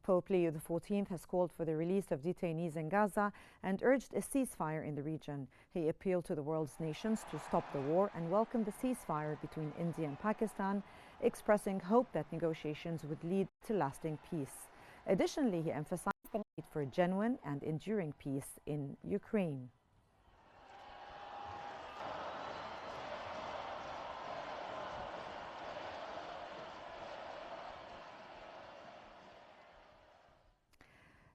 Pope Leo XIV has called for the release of detainees in Gaza and urged a ceasefire in the region. He appealed to the world's nations to stop the war and welcomed the ceasefire between India and Pakistan, expressing hope that negotiations would lead to lasting peace. Additionally, he emphasized the need for genuine and enduring peace in Ukraine.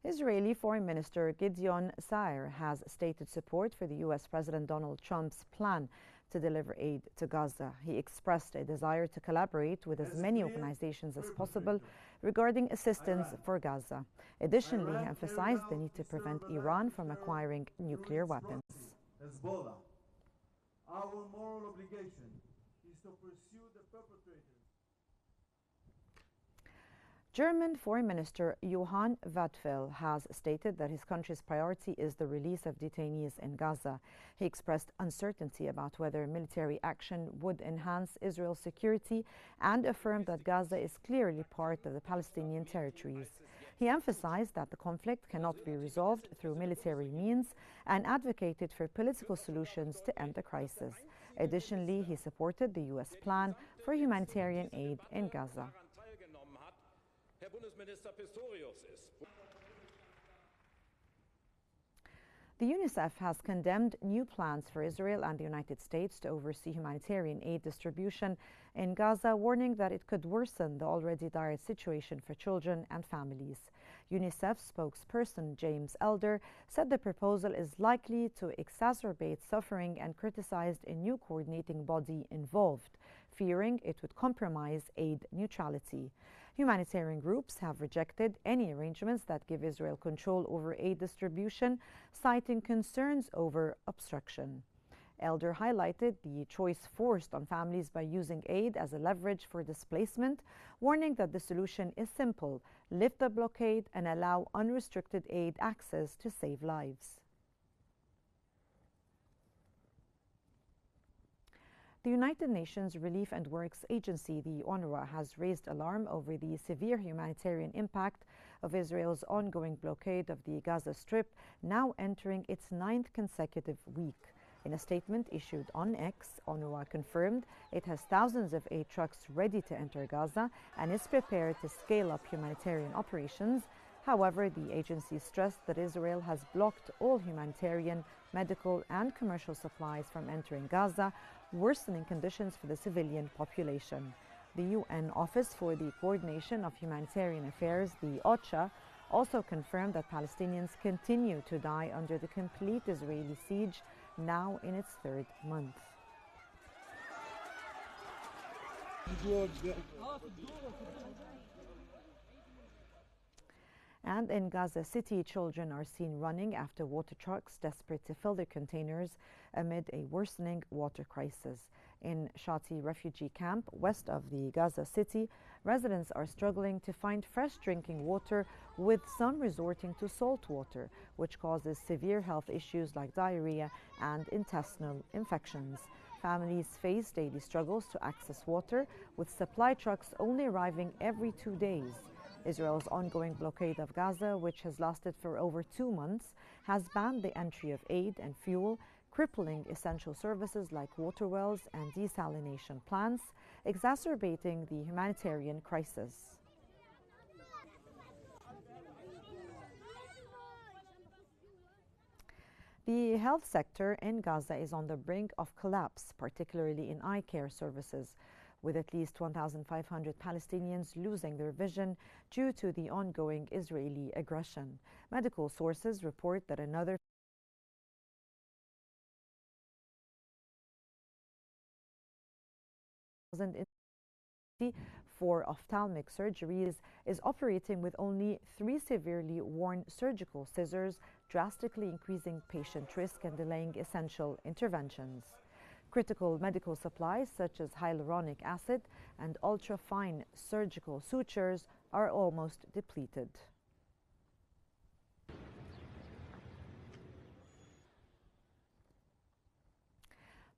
Israeli Foreign Minister Gideon Saar has stated support for the U.S. President Donald Trump's plan to deliver aid to Gaza. He expressed a desire to collaborate with as many organizations as possible regarding assistance for Gaza. Additionally, he emphasized the need to prevent Iran from acquiring nuclear weapons. Our moral obligation is to pursue the perpetrators. German Foreign Minister Johann Wattfeld has stated that his country's priority is the release of detainees in Gaza. He expressed uncertainty about whether military action would enhance Israel's security and affirmed that Gaza is clearly part of the Palestinian territories. He emphasized that the conflict cannot be resolved through military means and advocated for political solutions to end the crisis. Additionally, he supported the U.S. plan for humanitarian aid in Gaza. The UNICEF has condemned new plans for Israel and the United States to oversee humanitarian aid distribution in Gaza, warning that it could worsen the already dire situation for children and families. UNICEF spokesperson James Elder said the proposal is likely to exacerbate suffering and criticized a new coordinating body involved, fearing it would compromise aid neutrality. Humanitarian groups have rejected any arrangements that give Israel control over aid distribution, citing concerns over obstruction. Elder highlighted the choice forced on families by using aid as a leverage for displacement, warning that the solution is simple: lift the blockade and allow unrestricted aid access to save lives. The United Nations Relief and Works Agency, the UNRWA, has raised alarm over the severe humanitarian impact of Israel's ongoing blockade of the Gaza Strip, now entering its 9th consecutive week. In a statement issued on X, UNRWA confirmed it has thousands of aid trucks ready to enter Gaza and is prepared to scale up humanitarian operations. However, the agency stressed that Israel has blocked all humanitarian, medical, and commercial supplies from entering Gaza, worsening conditions for the civilian population. The UN Office for the Coordination of Humanitarian Affairs, the OCHA, also confirmed that Palestinians continue to die under the complete Israeli siege, now in its 3rd month. And in Gaza City, children are seen running after water trucks desperate to fill their containers amid a worsening water crisis. In Shati refugee camp west of the Gaza City, residents are struggling to find fresh drinking water, with some resorting to salt water, which causes severe health issues like diarrhea and intestinal infections. Families face daily struggles to access water, with supply trucks only arriving every 2 days. Israel's ongoing blockade of Gaza, which has lasted for over 2 months, has banned the entry of aid and fuel, crippling essential services like water wells and desalination plants, exacerbating the humanitarian crisis. The health sector in Gaza is on the brink of collapse, particularly in eye care services, with at least 1,500 Palestinians losing their vision due to the ongoing Israeli aggression. Medical sources report that another for ophthalmic surgeries is operating with only 3 severely worn surgical scissors, drastically increasing patient risk and delaying essential interventions. Critical medical supplies such as hyaluronic acid and ultra-fine surgical sutures are almost depleted.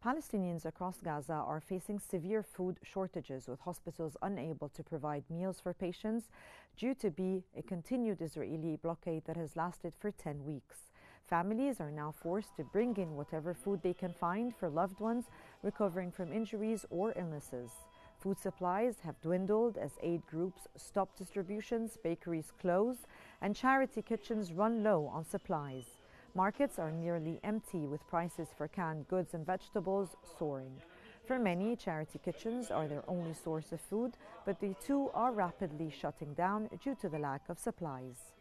Palestinians across Gaza are facing severe food shortages, with hospitals unable to provide meals for patients due to a continued Israeli blockade that has lasted for 10 weeks. Families are now forced to bring in whatever food they can find for loved ones recovering from injuries or illnesses. Food supplies have dwindled as aid groups stop distributions, bakeries close, and charity kitchens run low on supplies. Markets are nearly empty, with prices for canned goods and vegetables soaring. For many, charity kitchens are their only source of food, but they too are rapidly shutting down due to the lack of supplies.